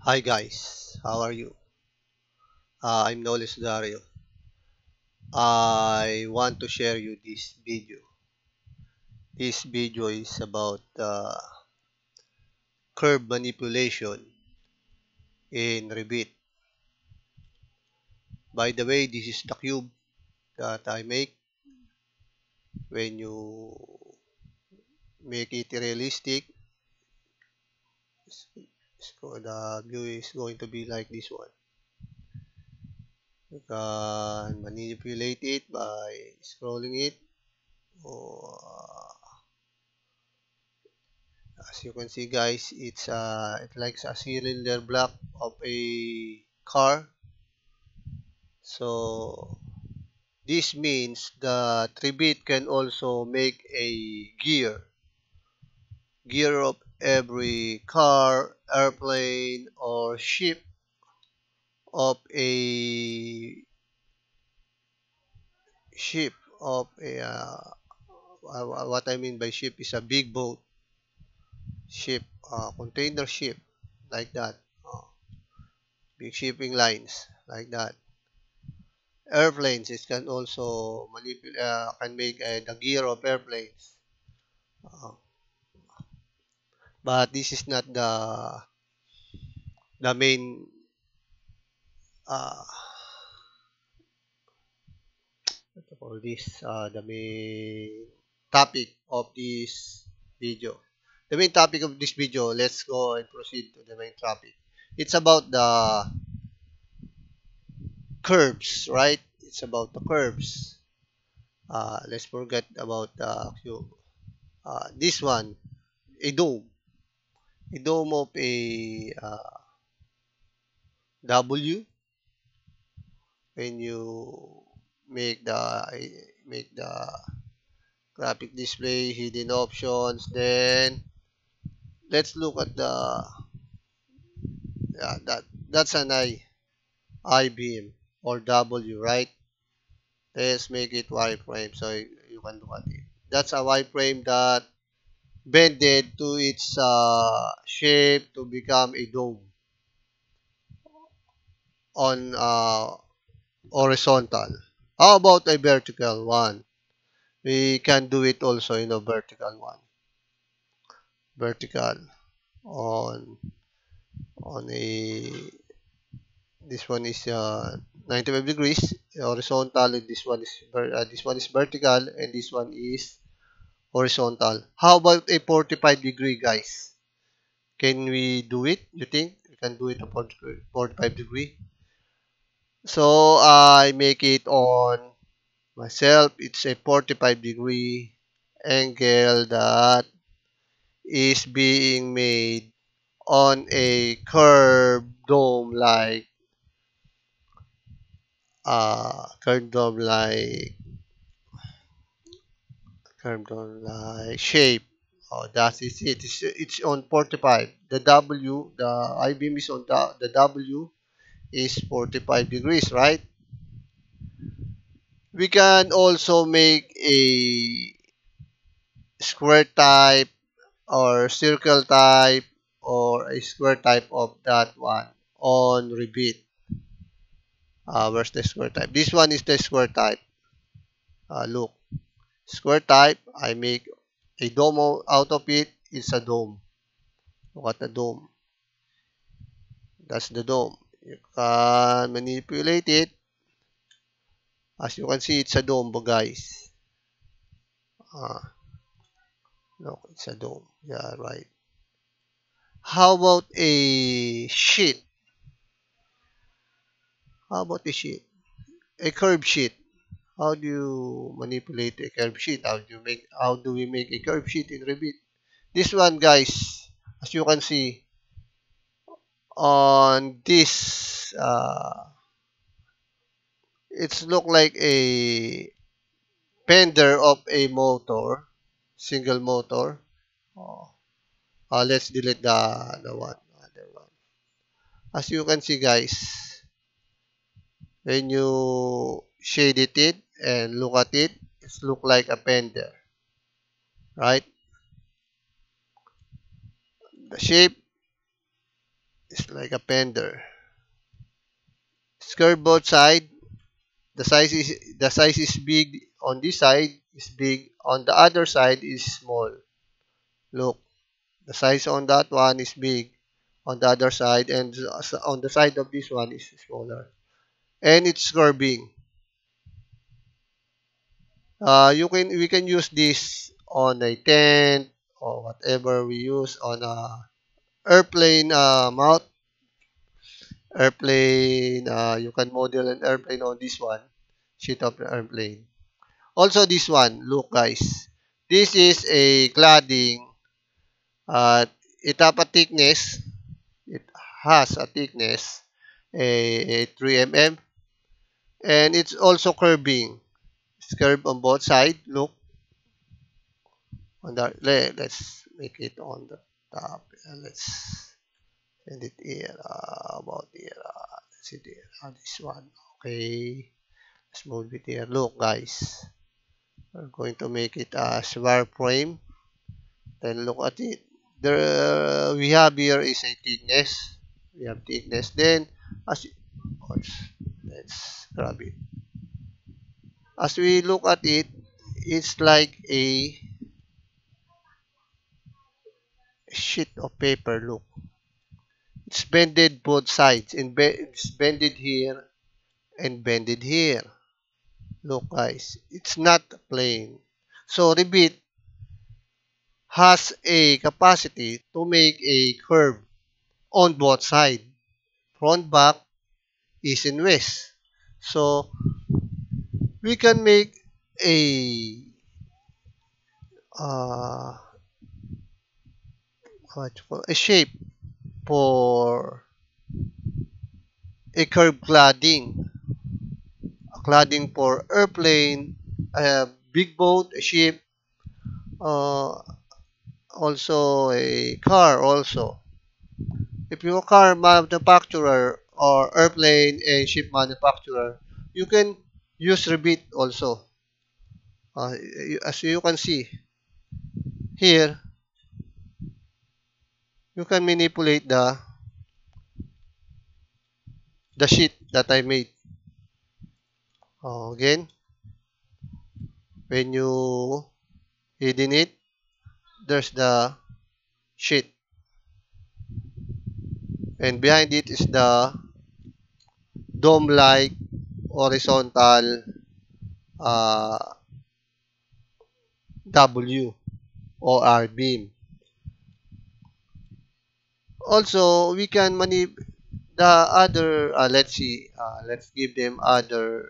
Hi guys, how are you? I'm Nolis Dario. I want to share you this video. This video is about curve manipulation in Revit. By the way, this is the cube that I make. When you make it realistic, the view is going to be like this one. You can manipulate it by scrolling it. Or, as you can see guys, it likes a cylinder block of a car. So this means the Tribit can also make a gear of every car, airplane, or ship of a ship of a what I mean by ship is a big boat ship, container ship like that, big shipping lines like that. Airplanes, it can also manipulate, can make the gear of airplanes. Uh, but this is not the main uh, what to call this the main topic of this video. The main topic of this video, let's go and proceed to the main topic. It's about the curves, right? It's about the curves. Let's forget about the cube. This one, a dome. A dome of a W. When you make the graphic display, hidden options, then let's look at the that's an I beam or W, right? Let's make it wireframe so you can look at it. That's a wireframe that bended to its shape to become a dome on horizontal. How about a vertical one? We can do it also in a vertical one. Vertical on a this one is 95 degrees horizontal, and this one is vertical, and this one is horizontal. How about a 45-degree, guys? Can we do it? You think we can do it a 45 degree? So I make it on myself. It's a 45-degree angle that is being made on a curved dome like curved dome like shape. Oh, that is it. It's on 45. The W, the I-beam is on the W is 45 degrees, right? We can also make a square type or circle type or a square type of that one on Revit. Where's the square type? This one is the square type. Look, square type, I make a dome out of it. It's a dome. Look at the dome. That's the dome. You can manipulate it. As you can see, it's a dome, guys. Look, it's a dome. Yeah, right. How about a sheet? How about a sheet? A curve sheet. How do you manipulate a curve sheet? How do we make a curve sheet in Revit? This one, guys, as you can see on this, it's look like a fender of a motor, single motor. Oh, let's delete the other one. As you can see, guys, when you shaded it and look at it, it's look like a fender, right? The shape It's like a fender. It's curved both side. The size is big on this side is big. On the other side is small. Look, the size on that one is big on the other side, and on the side of this one is smaller. And it's curving. We can use this on a tent or whatever we use on a airplane mount. Airplane. You can model an airplane on this one. Sheet of the airplane. Also this one. Look guys. This is a cladding. Uh, it have a thickness. It has a thickness a 3 mm, and it's also curving. It's curved on both sides. Look on that. Let's make it on the top. Let's send it here. About here. Let's see there. This one. Okay. Let's move it here. Look, guys. We're going to make it a wireframe. Then look at it. There we have here is a thickness. We have thickness. Then as let's grab it. As we look at it, it's like a sheet of paper. Look, it's bended both sides, and it's bended here and bended here. Look, guys, it's not plain. So Revit has a capacity to make a curve on both sides, front, back, east, and west. So we can make a uh, a shape for a curved cladding. A cladding for airplane, a big boat, a ship, uh, also a car also. If you're a car manufacturer or airplane and ship manufacturer, you can use Revit also. As you can see here, you can manipulate the sheet that I made. Again, when you hidden it, there's the sheet, and behind it is the dome-like horizontal uh, W or R beam. Also, we can the other. Let's give them other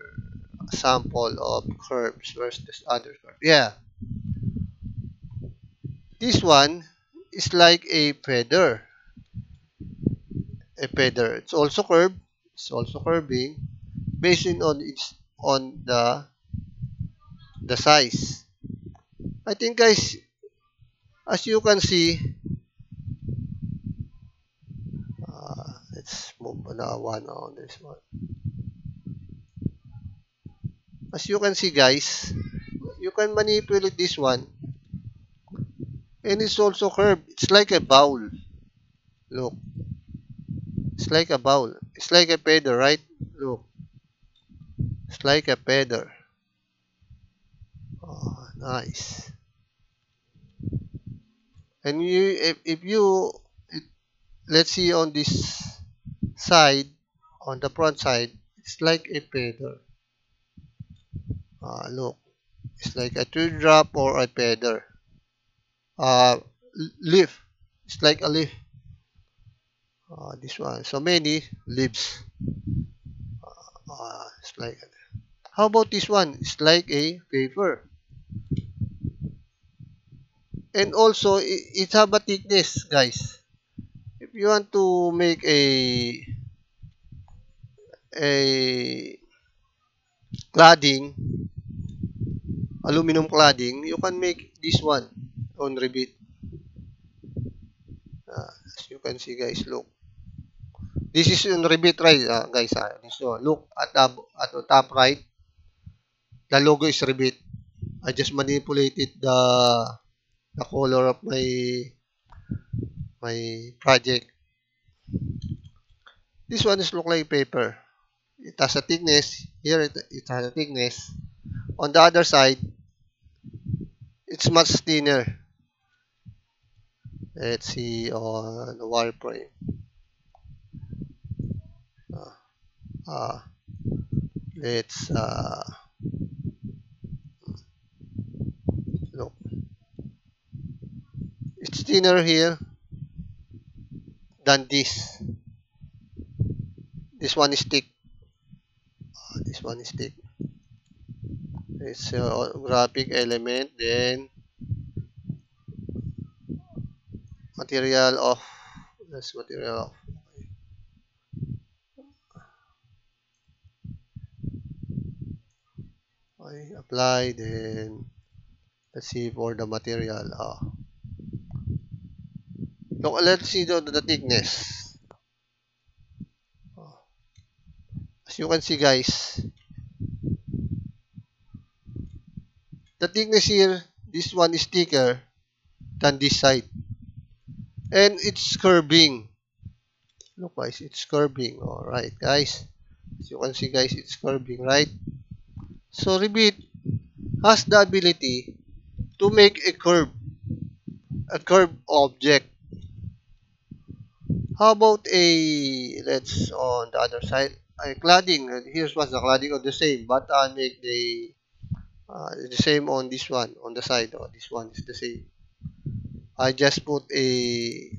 sample of curves. Where's this other curve? Yeah, this one is like a feather. A feather. It's also curved. It's also curving, based on its on the size. I think guys, as you can see, let's move another one on this one. As you can see guys, you can manipulate this one, and it's also curved. It's like a bowl. Look, it's like a bowl. It's like a feather, right? Look, it's like a feather. Oh, nice. And if you let's see on this side, on the front side, it's like a feather. Look, it's like a teardrop or a feather. Leaf. It's like a leaf. This one. So many leaves. It's like. How about this one? It's like a paper. And also, it have a thickness, guys. If you want to make a cladding, aluminum cladding, you can make this one on Revit. As you can see, guys, look. This is on Revit, right, guys. This one. Look at the top right. The logo is Revit. I just manipulated the color of my project. This one is look like paper. It has a thickness. Here it has a thickness. On the other side, it's much thinner. Let's see on the wireframe. Uh, uh, let's look. It's thinner here than this. This one is thick. This one is thick. It's a graphic element. Then material of. That's material of. Okay, apply. Then let's see for the material. Look, let's see the thickness. As you can see, guys, the thickness here, this one is thicker than this side. And it's curving. Look, guys, it's curving. Alright, guys. As you can see, guys, it's curving, right? So, Revit has the ability to make a curved object. How about let's on the other side, a cladding. Here's what's the cladding of the same, but I make the same on this one, on the side. This one is the same. I just put to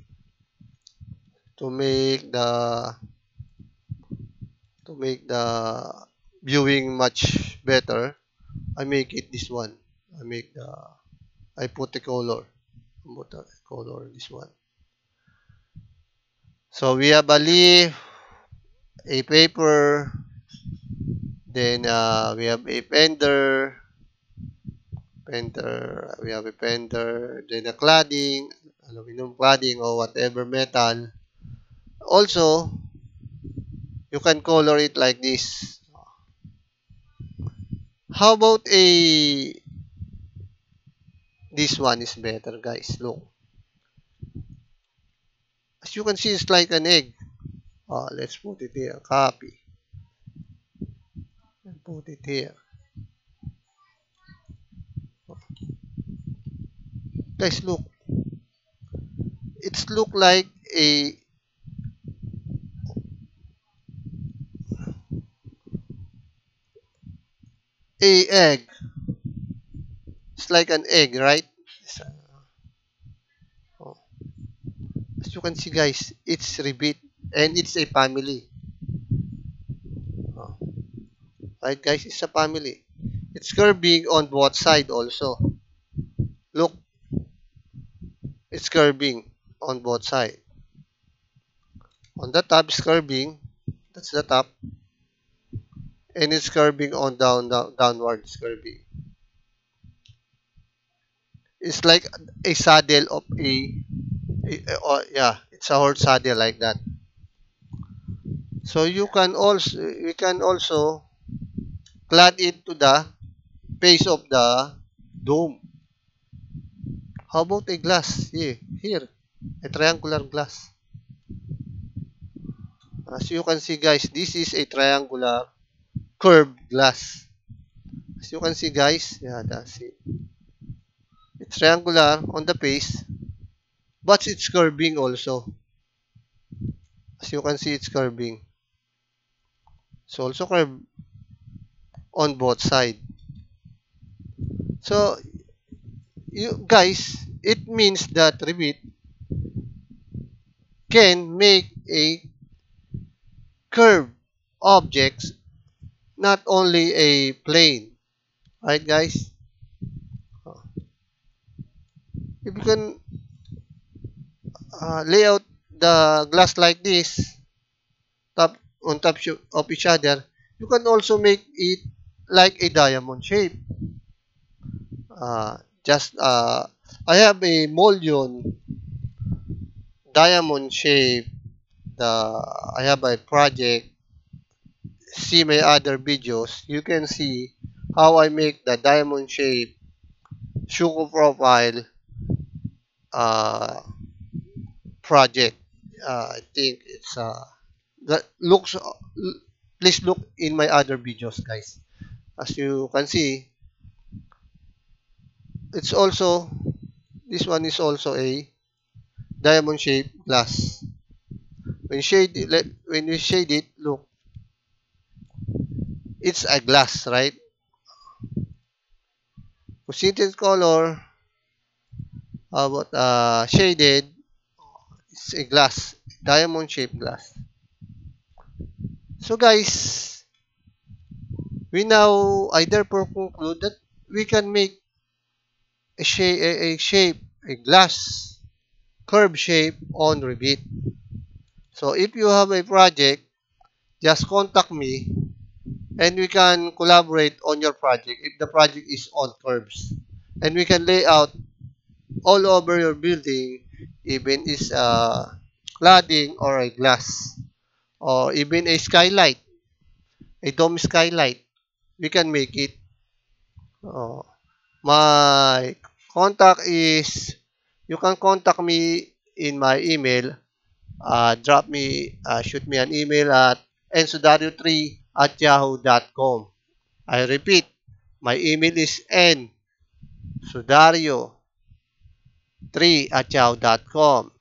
make the viewing much better. I make it this one. I put the color. Put the color this one. So we have a leaf, a paper, then we have a we have a fender, then a cladding, aluminum cladding or whatever metal. Also, you can color it like this. How about this one is better, guys. Look. As you can see, it's like an egg. Let's put it here. Copy. And put it here. Guys, look. It's look like a egg. It's like an egg, right? As you can see, guys, it's Revit and it's a family. Right, guys, it's a family. It's curving on both sides also. Look, it's curving on both sides. On the top is curving. That's the top. And it's curving on downwards curving. It's like a saddle of yeah, it's a horse saddle like that. So we can also clad it to the face of the dome. How about a glass? Here, a triangular glass. As you can see, guys, this is a triangular curved glass. As you can see, guys, yeah, that's it. It's triangular on the face, but it's curving also. As you can see, it's curving. It's also curved on both sides. So, you guys, it means that Revit can make a curved objects, not only a plane. Right, guys? If you can lay out the glass like this, on top of each other, you can also make it like a diamond shape. I have a Mullion diamond shape. I have a project. See my other videos. You can see how I make the diamond shape Shuko profile project. I think it's looks, please look in my other videos, guys. As you can see, it's also, this one is also a diamond shaped glass. When you shade it, look, it's a glass, right? Painted color, how about shaded, it's a glass, diamond shaped glass. So guys, we now I therefore conclude that we can make a glass curve shape on Revit. So if you have a project, just contact me and we can collaborate on your project if the project is on curves. And we can lay out all over your building, even is cladding or a glass, or even a skylight, a dome skylight. We can make it. Uh, my contact is, you can contact me in my email. Shoot me an email at nsudario3@yahoo.com. I repeat, my email is nsudario3@yahoo.com.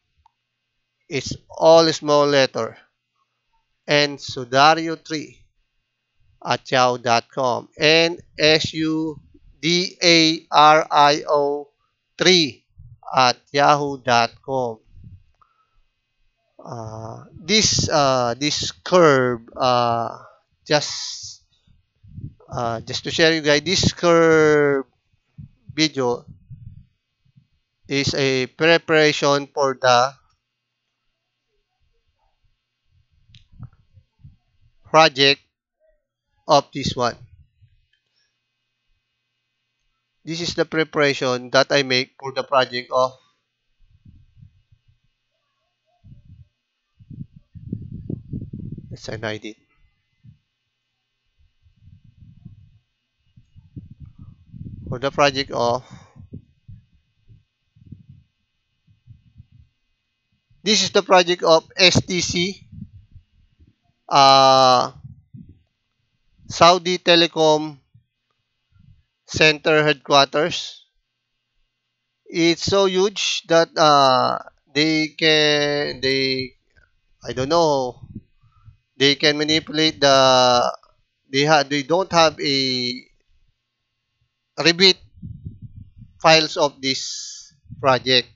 It's all small letter. nsudario3@yahoo.com. nsudario3@yahoo.com. This curve, just just to share you guys, this curve video is a preparation for the project of this one. This is the preparation that I make for the project of, let's highlight it, for the project of, this is the project of STC, uh, Saudi Telecom Center Headquarters. It's so huge that I don't know, they can manipulate they don't have a Revit files of this project.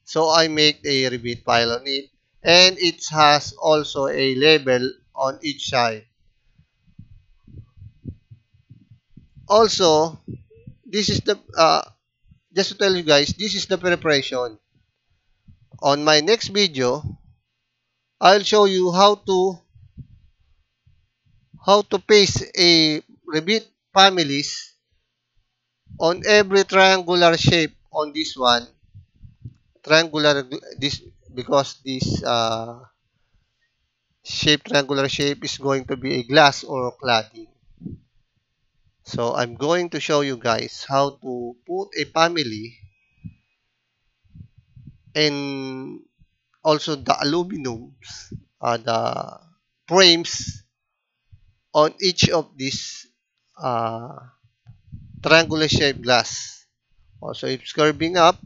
So I make a Revit file on it, and it has also a label on each side. Also, this is the just to tell you guys, this is the preparation. On my next video, I'll show you how to paste a Revit families on every triangular shape on this one. Triangular, this, because this triangular shape is going to be a glass or cladding. So I'm going to show you guys how to put a family and also the aluminums, the frames on each of these triangular shaped glass. Also, it's curving up,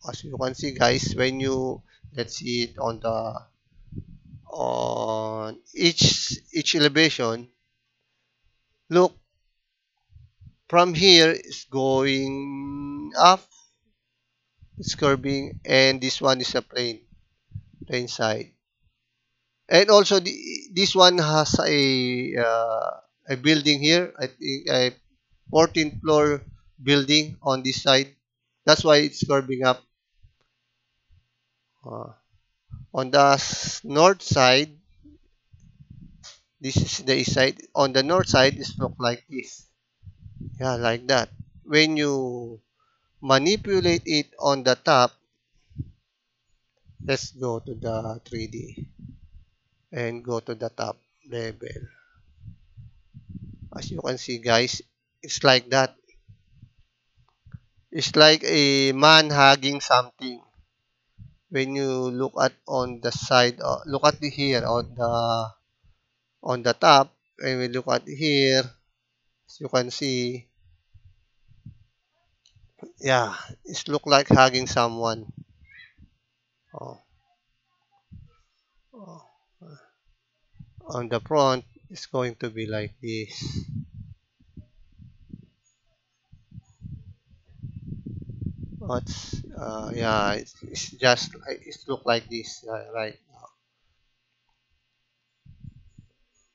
as you can see, guys. When you, let's see it on the, on each elevation, look, from here it's going up, it's curving, and this one is a plain side. And also this one has a building here, I think a 14th floor building on this side. That's why it's curving up. On the north side, this is the east side. On the north side, it look like this. Yeah, like that. When you manipulate it on the top, let's go to the 3D and go to the top level. As you can see, guys, it's like that. It's like a man hugging something. when you look at on the side, look at the here on the top, and we look at here, as you can see, yeah, it look like hugging someone. Oh, oh. On the front, it's going to be like this. What's yeah, it's just it look like this, right?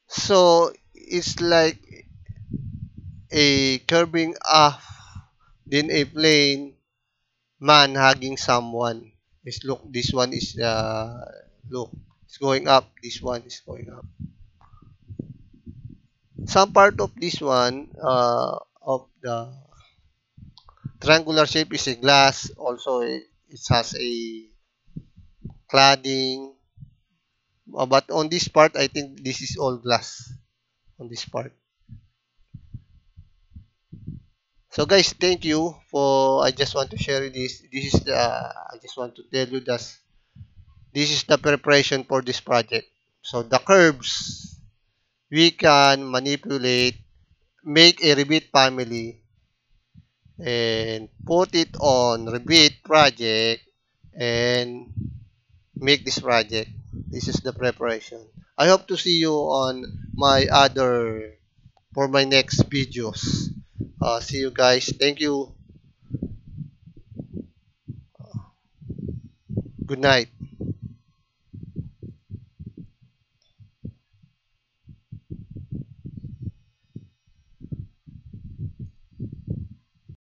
So it's like a curving up, then a plane man hugging someone. This look, this one is look, it's going up. This one is going up. Some part of this one of the triangular shape is a glass. Also, it has a cladding. But on this part, I think this is all glass on this part. So guys, thank you for. I just want to share this. This is the. I just want to tell you that this is the preparation for this project. So the curves we can manipulate, make a Revit family, and put it on Revit project and make this project. This is the preparation. I hope to see you on my other for my next videos. See you guys. Thank you. Good night.